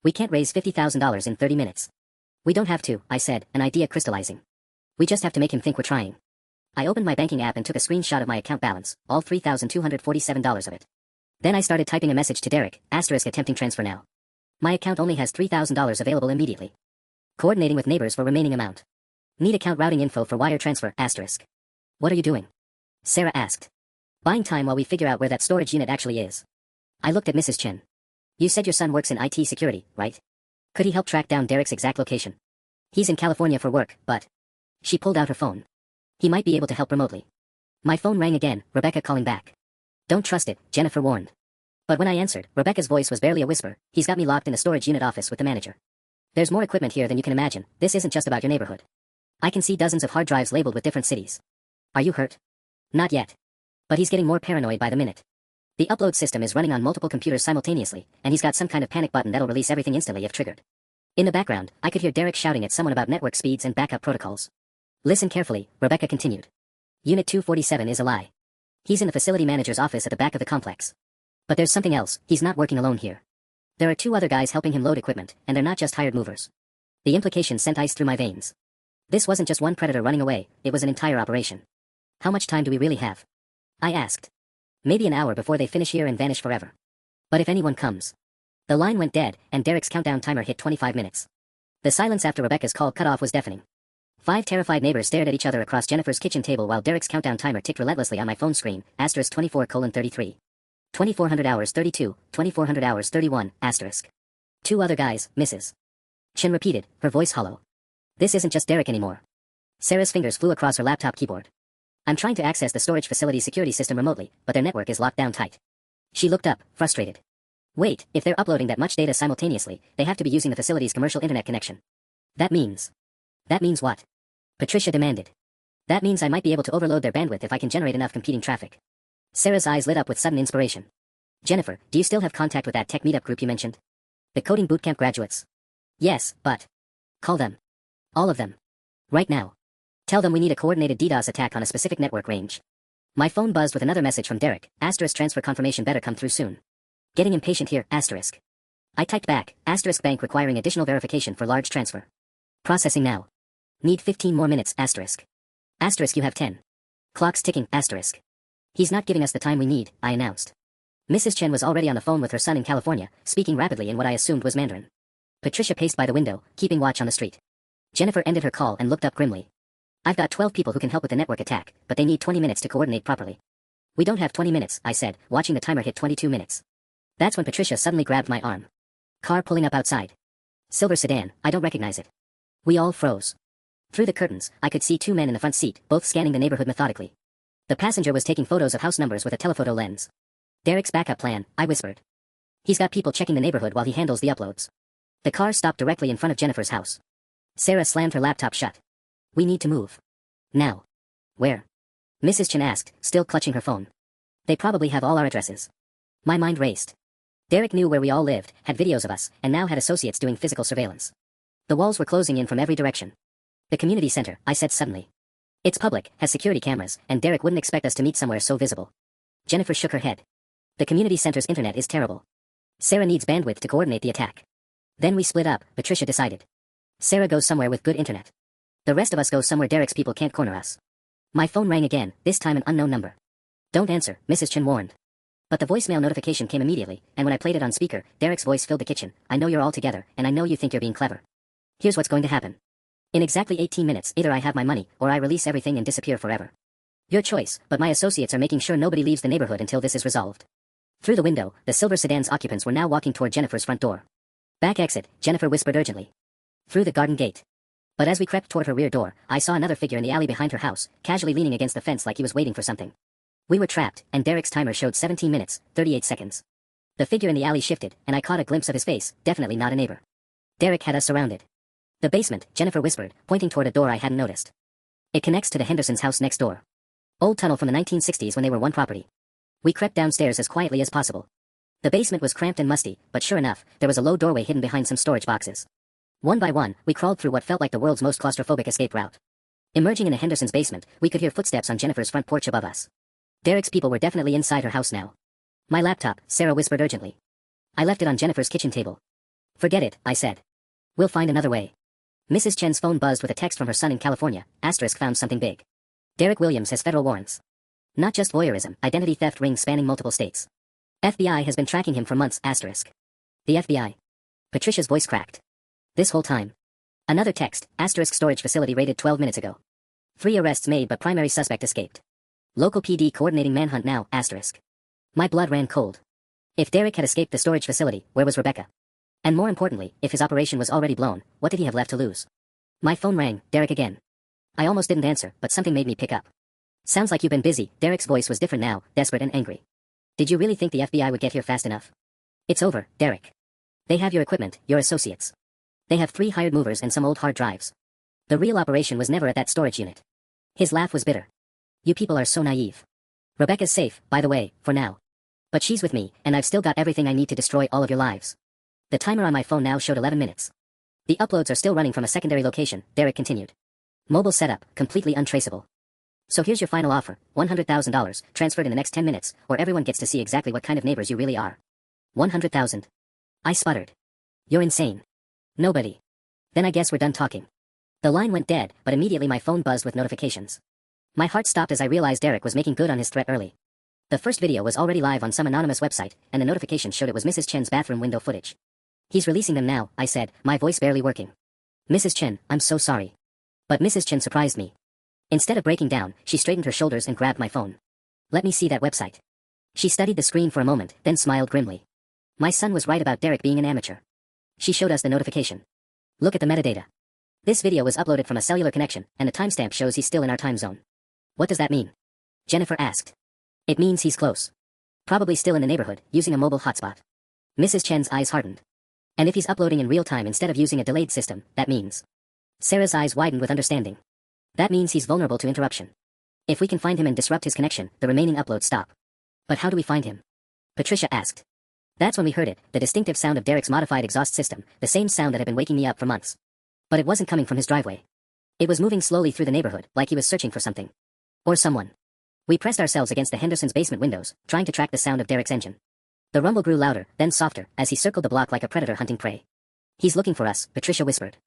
We can't raise $50,000 in 30 minutes. We don't have to, I said, an idea crystallizing. We just have to make him think we're trying. I opened my banking app and took a screenshot of my account balance, all $3,247 of it. Then I started typing a message to Derek, * attempting transfer now. My account only has $3,000 available immediately. Coordinating with neighbors for remaining amount. Need account routing info for wire transfer, *. What are you doing? Sarah asked. Buying time while we figure out where that storage unit actually is. I looked at Mrs. Chen. You said your son works in IT security, right? Could he help track down Derek's exact location? He's in California for work, but... She pulled out her phone. He might be able to help remotely. My phone rang again, Rebecca calling back. Don't trust it, Jennifer warned. But when I answered, Rebecca's voice was barely a whisper. He's got me locked in a storage unit office with the manager. There's more equipment here than you can imagine. This isn't just about your neighborhood. I can see dozens of hard drives labeled with different cities. Are you hurt? Not yet. But he's getting more paranoid by the minute. The upload system is running on multiple computers simultaneously, and he's got some kind of panic button that'll release everything instantly if triggered. In the background, I could hear Derek shouting at someone about network speeds and backup protocols. Listen carefully, Rebecca continued. Unit 247 is a lie. He's in the facility manager's office at the back of the complex. But there's something else, he's not working alone here. There are 2 other guys helping him load equipment, and they're not just hired movers. The implication sent ice through my veins. This wasn't just one predator running away, it was an entire operation. How much time do we really have? I asked. Maybe an hour before they finish here and vanish forever. But if anyone comes. The line went dead, and Derek's countdown timer hit 25 minutes. The silence after Rebecca's call cut off was deafening. 5 terrified neighbors stared at each other across Jennifer's kitchen table while Derek's countdown timer ticked relentlessly on my phone screen, asterisk 24:33. 2400 hours 32, 2400 hours 31, asterisk. 2 other guys, Mrs. Chen repeated, her voice hollow. This isn't just Derek anymore. Sarah's fingers flew across her laptop keyboard. I'm trying to access the storage facility's security system remotely, but their network is locked down tight. She looked up, frustrated. Wait, if they're uploading that much data simultaneously, they have to be using the facility's commercial internet connection. That means what? Patricia demanded. That means I might be able to overload their bandwidth if I can generate enough competing traffic. Sarah's eyes lit up with sudden inspiration. Jennifer, do you still have contact with that tech meetup group you mentioned? The coding bootcamp graduates? Yes, but... Call them. All of them. Right now. Tell them we need a coordinated DDoS attack on a specific network range. My phone buzzed with another message from Derek, asterisk transfer confirmation better come through soon. Getting impatient here, asterisk. I typed back, asterisk bank requiring additional verification for large transfer. Processing now. Need 15 more minutes, asterisk. Asterisk you have 10. Clock's ticking, asterisk. He's not giving us the time we need, I announced. Mrs. Chen was already on the phone with her son in California, speaking rapidly in what I assumed was Mandarin. Patricia paced by the window, keeping watch on the street. Jennifer ended her call and looked up grimly. I've got 12 people who can help with the network attack, but they need 20 minutes to coordinate properly. We don't have 20 minutes, I said, watching the timer hit 22 minutes. That's when Patricia suddenly grabbed my arm. Car pulling up outside. Silver sedan, I don't recognize it. We all froze. Through the curtains, I could see 2 men in the front seat, both scanning the neighborhood methodically. The passenger was taking photos of house numbers with a telephoto lens. Derek's backup plan, I whispered. He's got people checking the neighborhood while he handles the uploads. The car stopped directly in front of Jennifer's house. Sarah slammed her laptop shut. We need to move. Now. Where? Mrs. Chen asked, still clutching her phone. They probably have all our addresses. My mind raced. Derek knew where we all lived, had videos of us, and now had associates doing physical surveillance. The walls were closing in from every direction. The community center, I said suddenly. It's public, has security cameras, and Derek wouldn't expect us to meet somewhere so visible. Jennifer shook her head. The community center's internet is terrible. Sarah needs bandwidth to coordinate the attack. Then we split up, Patricia decided. Sarah goes somewhere with good internet. The rest of us go somewhere Derek's people can't corner us. My phone rang again, this time an unknown number. Don't answer, Mrs. Chen warned. But the voicemail notification came immediately, and when I played it on speaker, Derek's voice filled the kitchen. I know you're all together, and I know you think you're being clever. Here's what's going to happen. In exactly 18 minutes, either I have my money, or I release everything and disappear forever. Your choice, but my associates are making sure nobody leaves the neighborhood until this is resolved. Through the window, the silver sedan's occupants were now walking toward Jennifer's front door. Back exit, Jennifer whispered urgently. Through the garden gate. But as we crept toward her rear door, I saw another figure in the alley behind her house, casually leaning against the fence like he was waiting for something. We were trapped, and Derek's timer showed 17 minutes, 38 seconds. The figure in the alley shifted, and I caught a glimpse of his face, definitely not a neighbor. Derek had us surrounded. The basement, Jennifer whispered, pointing toward a door I hadn't noticed. It connects to the Hendersons' house next door. Old tunnel from the 1960s when they were one property. We crept downstairs as quietly as possible. The basement was cramped and musty, but sure enough, there was a low doorway hidden behind some storage boxes. One by one, we crawled through what felt like the world's most claustrophobic escape route. Emerging in the Hendersons' basement, we could hear footsteps on Jennifer's front porch above us. Derek's people were definitely inside her house now. My laptop, Sarah whispered urgently. I left it on Jennifer's kitchen table. Forget it, I said. We'll find another way. Mrs. Chen's phone buzzed with a text from her son in California, asterisk found something big. Derek Williams has federal warrants. Not just voyeurism, identity theft rings spanning multiple states. FBI has been tracking him for months, asterisk. The FBI. Patricia's voice cracked. This whole time. Another text, asterisk storage facility raided 12 minutes ago. 3 arrests made but primary suspect escaped. Local PD coordinating manhunt now, asterisk. My blood ran cold. If Derek had escaped the storage facility, where was Rebecca? And more importantly, if his operation was already blown, what did he have left to lose? My phone rang, Derek again. I almost didn't answer, but something made me pick up. Sounds like you've been busy. Derek's voice was different now, desperate and angry. Did you really think the FBI would get here fast enough? It's over, Derek. They have your equipment, your associates. They have 3 hired movers and some old hard drives. The real operation was never at that storage unit. His laugh was bitter. You people are so naive. Rebecca's safe, by the way, for now. But she's with me, and I've still got everything I need to destroy all of your lives. The timer on my phone now showed 11 minutes. The uploads are still running from a secondary location, Derek continued. Mobile setup, completely untraceable. So here's your final offer, $100,000, transferred in the next 10 minutes, or everyone gets to see exactly what kind of neighbors you really are. 100,000. I sputtered. You're insane. Nobody. Then I guess we're done talking. The line went dead, but immediately my phone buzzed with notifications. My heart stopped as I realized Derek was making good on his threat early. The first video was already live on some anonymous website, and the notification showed it was Mrs. Chen's bathroom window footage. He's releasing them now, I said, my voice barely working. Mrs. Chen, I'm so sorry. But Mrs. Chen surprised me. Instead of breaking down, she straightened her shoulders and grabbed my phone. Let me see that website. She studied the screen for a moment, then smiled grimly. My son was right about Derek being an amateur. She showed us the notification. Look at the metadata. This video was uploaded from a cellular connection, and the timestamp shows he's still in our time zone. What does that mean? Jennifer asked. It means he's close. Probably still in the neighborhood, using a mobile hotspot. Mrs. Chen's eyes hardened. And if he's uploading in real time instead of using a delayed system, that means. Sarah's eyes widened with understanding. That means he's vulnerable to interruption. If we can find him and disrupt his connection, the remaining uploads stop. But how do we find him? Patricia asked. That's when we heard it, the distinctive sound of Derek's modified exhaust system, the same sound that had been waking me up for months. But it wasn't coming from his driveway. It was moving slowly through the neighborhood, like he was searching for something. Or someone. We pressed ourselves against the Henderson's basement windows, trying to track the sound of Derek's engine. The rumble grew louder, then softer, as he circled the block like a predator hunting prey. He's looking for us, Patricia whispered.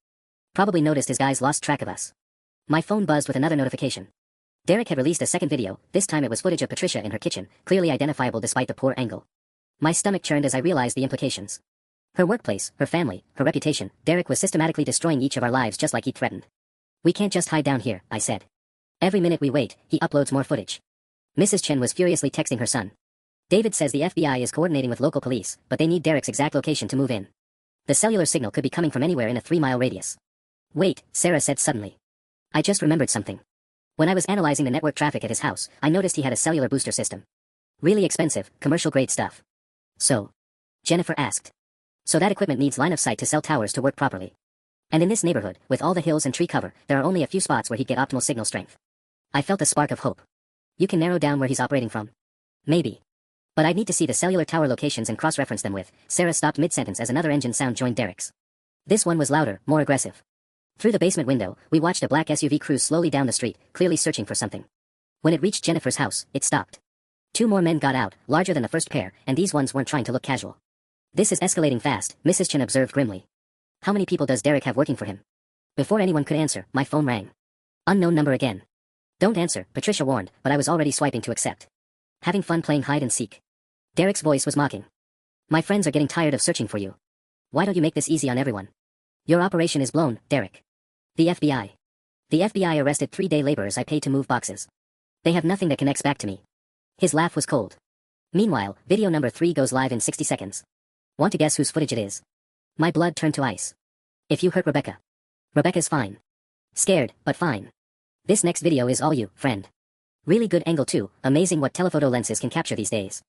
Probably noticed his guys lost track of us. My phone buzzed with another notification. Derek had released a second video, this time it was footage of Patricia in her kitchen, clearly identifiable despite the poor angle. My stomach churned as I realized the implications. Her workplace, her family, her reputation, Derek was systematically destroying each of our lives just like he threatened. We can't just hide down here, I said. Every minute we wait, he uploads more footage. Mrs. Chen was furiously texting her son. David says the FBI is coordinating with local police, but they need Derek's exact location to move in. The cellular signal could be coming from anywhere in a 3-mile radius. Wait, Sarah said suddenly. I just remembered something. When I was analyzing the network traffic at his house, I noticed he had a cellular booster system. Really expensive, commercial-grade stuff. So? Jennifer asked. So that equipment needs line of sight to cell towers to work properly. And in this neighborhood, with all the hills and tree cover, there are only a few spots where he'd get optimal signal strength. I felt a spark of hope. You can narrow down where he's operating from? Maybe. But I'd need to see the cellular tower locations and cross-reference them with. Sarah stopped mid-sentence as another engine sound joined Derek's. This one was louder, more aggressive. Through the basement window, we watched a black SUV cruise slowly down the street, clearly searching for something. When it reached Jennifer's house, it stopped. 2 more men got out, larger than the first pair, and these ones weren't trying to look casual. This is escalating fast, Mrs. Chen observed grimly. How many people does Derek have working for him? Before anyone could answer, my phone rang. Unknown number again. Don't answer, Patricia warned, but I was already swiping to accept. Having fun playing hide and seek. Derek's voice was mocking. My friends are getting tired of searching for you. Why don't you make this easy on everyone? Your operation is blown, Derek. The FBI. The FBI arrested 3 day laborers I paid to move boxes. They have nothing that connects back to me. His laugh was cold. Meanwhile, video number 3 goes live in 60 seconds. Want to guess whose footage it is? My blood turned to ice. If you hurt Rebecca. Rebecca's fine. Scared, but fine. This next video is all you, friend. Really good angle too, amazing what telephoto lenses can capture these days.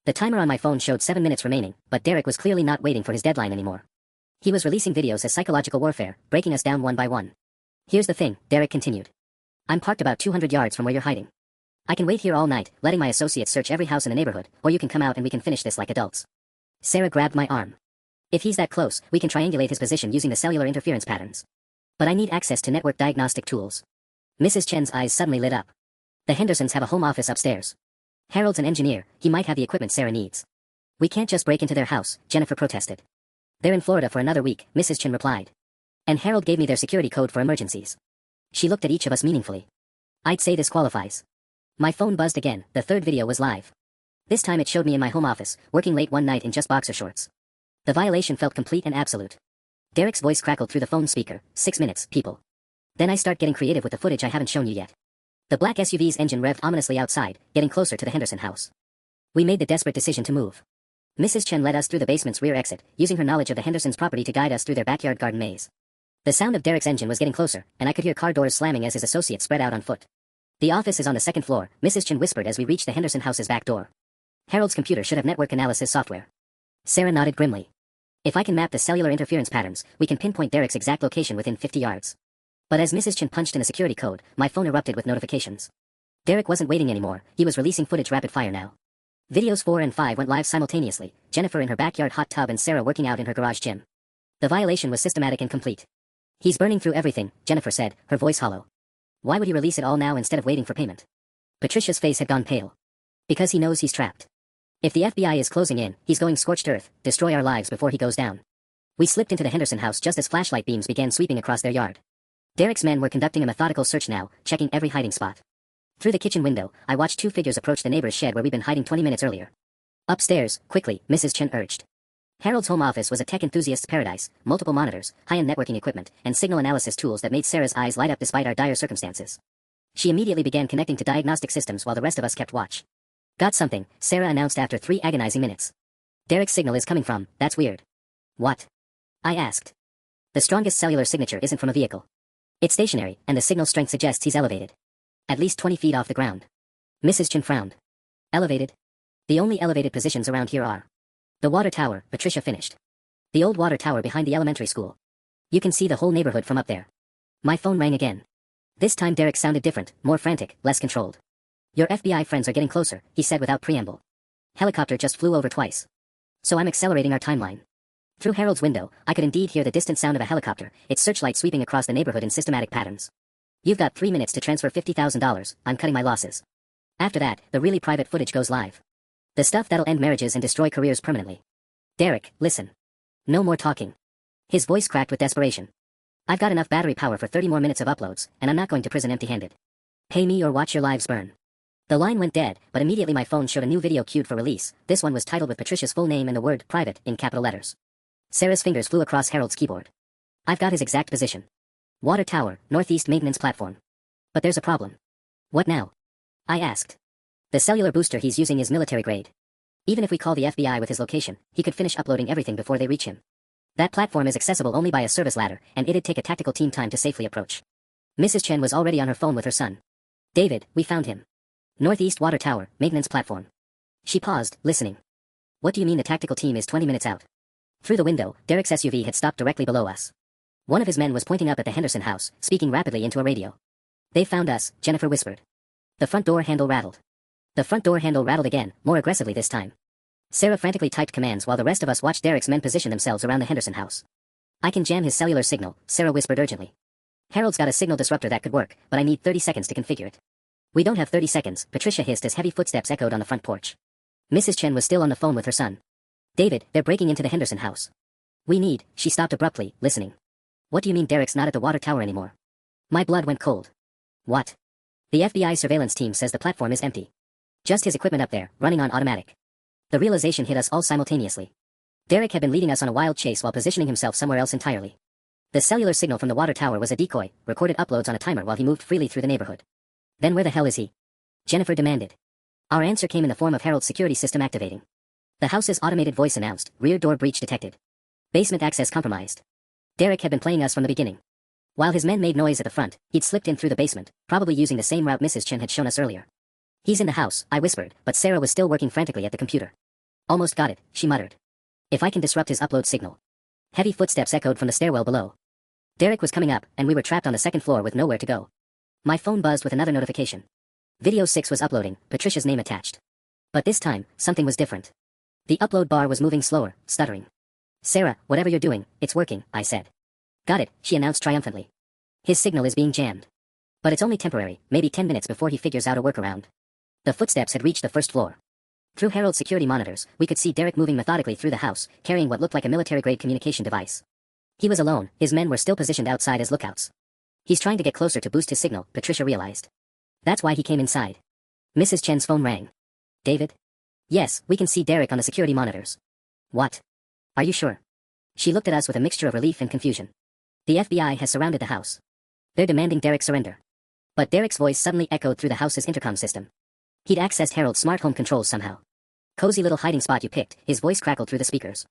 The timer on my phone showed 7 minutes remaining, but Derek was clearly not waiting for his deadline anymore. He was releasing videos as psychological warfare, breaking us down one by one. Here's the thing, Derek continued. I'm parked about 200 yards from where you're hiding. I can wait here all night, letting my associates search every house in the neighborhood, or you can come out and we can finish this like adults. Sarah grabbed my arm. If he's that close, we can triangulate his position using the cellular interference patterns. But I need access to network diagnostic tools. Mrs. Chen's eyes suddenly lit up. The Hendersons have a home office upstairs. Harold's an engineer, he might have the equipment Sarah needs. We can't just break into their house, Jennifer protested. They're in Florida for another week, Mrs. Chen replied. And Harold gave me their security code for emergencies. She looked at each of us meaningfully. I'd say this qualifies. My phone buzzed again, the 3rd video was live. This time it showed me in my home office, working late one night in just boxer shorts. The violation felt complete and absolute. Derek's voice crackled through the phone speaker, 6 minutes, people. Then I start getting creative with the footage I haven't shown you yet. The black SUV's engine revved ominously outside, getting closer to the Henderson house. We made the desperate decision to move. Mrs. Chen led us through the basement's rear exit, using her knowledge of the Hendersons' property to guide us through their backyard garden maze. The sound of Derek's engine was getting closer, and I could hear car doors slamming as his associates spread out on foot. The office is on the second floor, Mrs. Chen whispered as we reached the Henderson house's back door. Harold's computer should have network analysis software. Sarah nodded grimly. If I can map the cellular interference patterns, we can pinpoint Derek's exact location within 50 yards. But as Mrs. Chen punched in a security code, my phone erupted with notifications. Derek wasn't waiting anymore, he was releasing footage rapid fire now. Videos 4 and 5 went live simultaneously, Jennifer in her backyard hot tub and Sarah working out in her garage gym. The violation was systematic and complete. He's burning through everything, Jennifer said, her voice hollow. Why would he release it all now instead of waiting for payment? Patricia's face had gone pale. Because he knows he's trapped. If the FBI is closing in, he's going scorched earth, destroy our lives before he goes down. We slipped into the Henderson house just as flashlight beams began sweeping across their yard. Derek's men were conducting a methodical search now, checking every hiding spot. Through the kitchen window, I watched two figures approach the neighbor's shed where we'd been hiding 20 minutes earlier. Upstairs, quickly, Mrs. Chen urged. Harold's home office was a tech enthusiast's paradise, multiple monitors, high-end networking equipment, and signal analysis tools that made Sarah's eyes light up despite our dire circumstances. She immediately began connecting to diagnostic systems while the rest of us kept watch. Got something, Sarah announced after 3 agonizing minutes. Derek's signal is coming from, that's weird. What? I asked. The strongest cellular signature isn't from a vehicle. It's stationary, and the signal strength suggests he's elevated. At least 20 feet off the ground. Mrs. Chen frowned. Elevated? The only elevated positions around here are the water tower, Patricia finished. The old water tower behind the elementary school. You can see the whole neighborhood from up there. My phone rang again. This time Derek sounded different, more frantic, less controlled. Your FBI friends are getting closer, he said without preamble. Helicopter just flew over twice. So I'm accelerating our timeline. Through Harold's window, I could indeed hear the distant sound of a helicopter, its searchlight sweeping across the neighborhood in systematic patterns. You've got 3 minutes to transfer $50,000, I'm cutting my losses. After that, the really private footage goes live. The stuff that'll end marriages and destroy careers permanently. Derek, listen. No more talking. His voice cracked with desperation. I've got enough battery power for 30 more minutes of uploads, and I'm not going to prison empty-handed. Pay me or watch your lives burn. The line went dead, but immediately my phone showed a new video queued for release. This one was titled with Patricia's full name and the word private in capital letters. Sarah's fingers flew across Harold's keyboard. I've got his exact position. Water tower, northeast maintenance platform. But there's a problem. What now? I asked. The cellular booster he's using is military grade. Even if we call the FBI with his location, he could finish uploading everything before they reach him. That platform is accessible only by a service ladder, and it'd take a tactical team time to safely approach. Mrs. Chen was already on her phone with her son. David, we found him. Northeast water tower, maintenance platform. She paused, listening. What do you mean the tactical team is 20 minutes out? Through the window, Derek's SUV had stopped directly below us. One of his men was pointing up at the Henderson house, speaking rapidly into a radio. They found us, Jennifer whispered. The front door handle rattled. The front door handle rattled again, more aggressively this time. Sarah frantically typed commands while the rest of us watched Derek's men position themselves around the Henderson house. I can jam his cellular signal, Sarah whispered urgently. Harold's got a signal disruptor that could work, but I need 30 seconds to configure it. We don't have 30 seconds, Patricia hissed as heavy footsteps echoed on the front porch. Mrs. Chen was still on the phone with her son. David, they're breaking into the Henderson house. She stopped abruptly, listening. What do you mean Derek's not at the water tower anymore? My blood went cold. What? The FBI surveillance team says the platform is empty. Just his equipment up there, running on automatic. The realization hit us all simultaneously. Derek had been leading us on a wild chase while positioning himself somewhere else entirely. The cellular signal from the water tower was a decoy, recorded uploads on a timer while he moved freely through the neighborhood. Then where the hell is he? Jennifer demanded. Our answer came in the form of Harold's security system activating. The house's automated voice announced, rear door breach detected. Basement access compromised. Derek had been playing us from the beginning. While his men made noise at the front, he'd slipped in through the basement, probably using the same route Mrs. Chen had shown us earlier. He's in the house, I whispered, but Sarah was still working frantically at the computer. Almost got it, she muttered. If I can disrupt his upload signal. Heavy footsteps echoed from the stairwell below. Derek was coming up, and we were trapped on the second floor with nowhere to go. My phone buzzed with another notification. Video 6 was uploading, Patricia's name attached. But this time, something was different. The upload bar was moving slower, stuttering. Sarah, whatever you're doing, it's working, I said. Got it, she announced triumphantly. His signal is being jammed. But it's only temporary, maybe 10 minutes before he figures out a workaround. The footsteps had reached the first floor. Through Harold's security monitors, we could see Derek moving methodically through the house, carrying what looked like a military-grade communication device. He was alone, his men were still positioned outside as lookouts. He's trying to get closer to boost his signal, Patricia realized. That's why he came inside. Mrs. Chen's phone rang. David? Yes, we can see Derek on the security monitors. What? Are you sure? She looked at us with a mixture of relief and confusion. The FBI has surrounded the house. They're demanding Derek's surrender. But Derek's voice suddenly echoed through the house's intercom system. He'd accessed Harold's smart home controls somehow. Cozy little hiding spot you picked, his voice crackled through the speakers.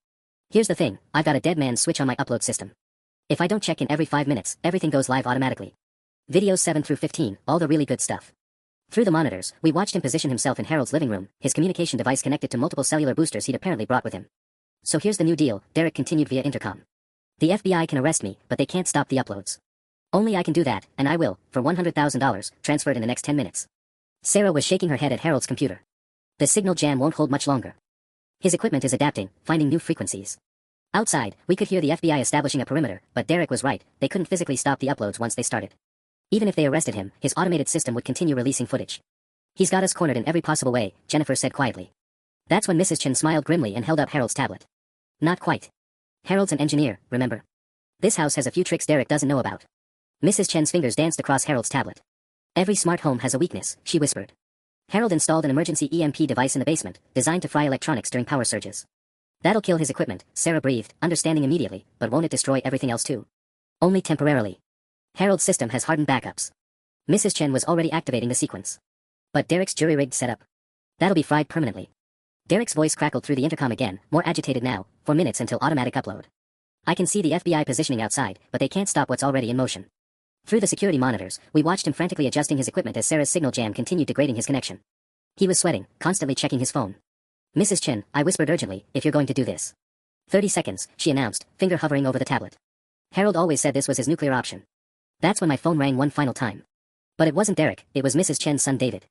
Here's the thing, I've got a dead man switch on my upload system. If I don't check in every 5 minutes, everything goes live automatically. Videos 7 through 15, all the really good stuff. Through the monitors, we watched him position himself in Harold's living room, his communication device connected to multiple cellular boosters he'd apparently brought with him. So here's the new deal, Derek continued via intercom. The FBI can arrest me, but they can't stop the uploads. Only I can do that, and I will, for $100,000, transferred in the next 10 minutes. Sarah was shaking her head at Harold's computer. The signal jam won't hold much longer. His equipment is adapting, finding new frequencies. Outside, we could hear the FBI establishing a perimeter, but Derek was right, they couldn't physically stop the uploads once they started. Even if they arrested him, his automated system would continue releasing footage. He's got us cornered in every possible way, Jennifer said quietly. That's when Mrs. Chen smiled grimly and held up Harold's tablet. Not quite. Harold's an engineer, remember? This house has a few tricks Derek doesn't know about. Mrs. Chen's fingers danced across Harold's tablet. Every smart home has a weakness, she whispered. Harold installed an emergency EMP device in the basement, designed to fry electronics during power surges. That'll kill his equipment, Sarah breathed, understanding immediately, but won't it destroy everything else too? Only temporarily. Harold's system has hardened backups. Mrs. Chen was already activating the sequence. But Derek's jury-rigged setup. That'll be fried permanently. Derek's voice crackled through the intercom again, more agitated now, for minutes until automatic upload. I can see the FBI positioning outside, but they can't stop what's already in motion. Through the security monitors, we watched him frantically adjusting his equipment as Sarah's signal jam continued degrading his connection. He was sweating, constantly checking his phone. Mrs. Chen, I whispered urgently, if you're going to do this. 30 seconds, she announced, finger hovering over the tablet. Harold always said this was his nuclear option. That's when my phone rang one final time. But it wasn't Derek, it was Mrs. Chen's son David.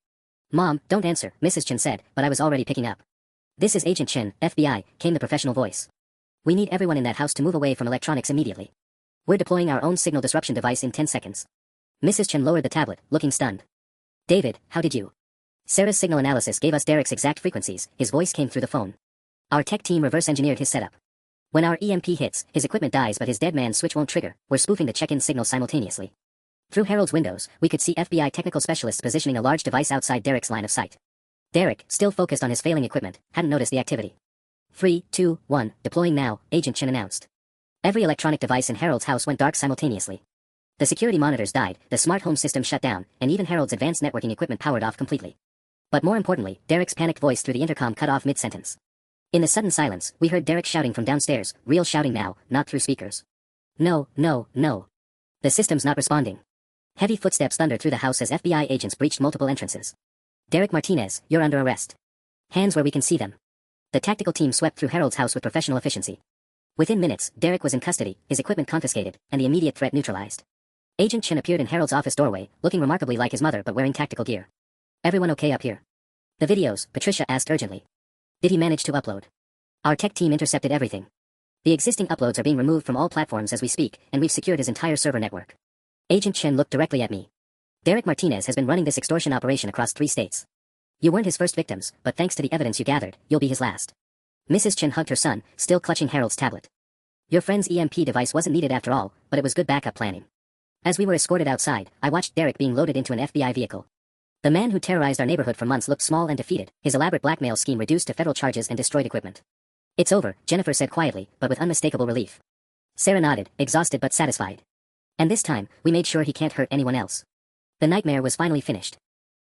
Mom, don't answer, Mrs. Chen said, but I was already picking up. This is Agent Chen, FBI, came the professional voice. We need everyone in that house to move away from electronics immediately. We're deploying our own signal disruption device in 10 seconds. Mrs. Chen lowered the tablet, looking stunned. David, how did you? Sarah's signal analysis gave us Derek's exact frequencies, his voice came through the phone. Our tech team reverse engineered his setup. When our EMP hits, his equipment dies but his dead man switch won't trigger, we're spoofing the check-in signal simultaneously. Through Harold's windows, we could see FBI technical specialists positioning a large device outside Derek's line of sight. Derek, still focused on his failing equipment, hadn't noticed the activity. 3, 2, 1, deploying now, Agent Chen announced. Every electronic device in Harold's house went dark simultaneously. The security monitors died, the smart home system shut down, and even Harold's advanced networking equipment powered off completely. But more importantly, Derek's panicked voice through the intercom cut off mid-sentence. In the sudden silence, we heard Derek shouting from downstairs, real shouting now, not through speakers. No, no, no. The system's not responding. Heavy footsteps thundered through the house as FBI agents breached multiple entrances. Derek Martinez, you're under arrest. Hands where we can see them. The tactical team swept through Harold's house with professional efficiency. Within minutes, Derek was in custody, his equipment confiscated, and the immediate threat neutralized. Agent Chen appeared in Harold's office doorway, looking remarkably like his mother but wearing tactical gear. Everyone okay up here? The videos, Patricia asked urgently. Did he manage to upload? Our tech team intercepted everything. The existing uploads are being removed from all platforms as we speak, and we've secured his entire server network. Agent Chen looked directly at me. Derek Martinez has been running this extortion operation across 3 states. You weren't his first victims, but thanks to the evidence you gathered, you'll be his last. Mrs. Chen hugged her son, still clutching Harold's tablet. Your friend's EMP device wasn't needed after all, but it was good backup planning. As we were escorted outside, I watched Derek being loaded into an FBI vehicle. The man who terrorized our neighborhood for months looked small and defeated, his elaborate blackmail scheme reduced to federal charges and destroyed equipment. It's over, Jennifer said quietly, but with unmistakable relief. Sarah nodded, exhausted but satisfied. And this time, we made sure he can't hurt anyone else. The nightmare was finally finished.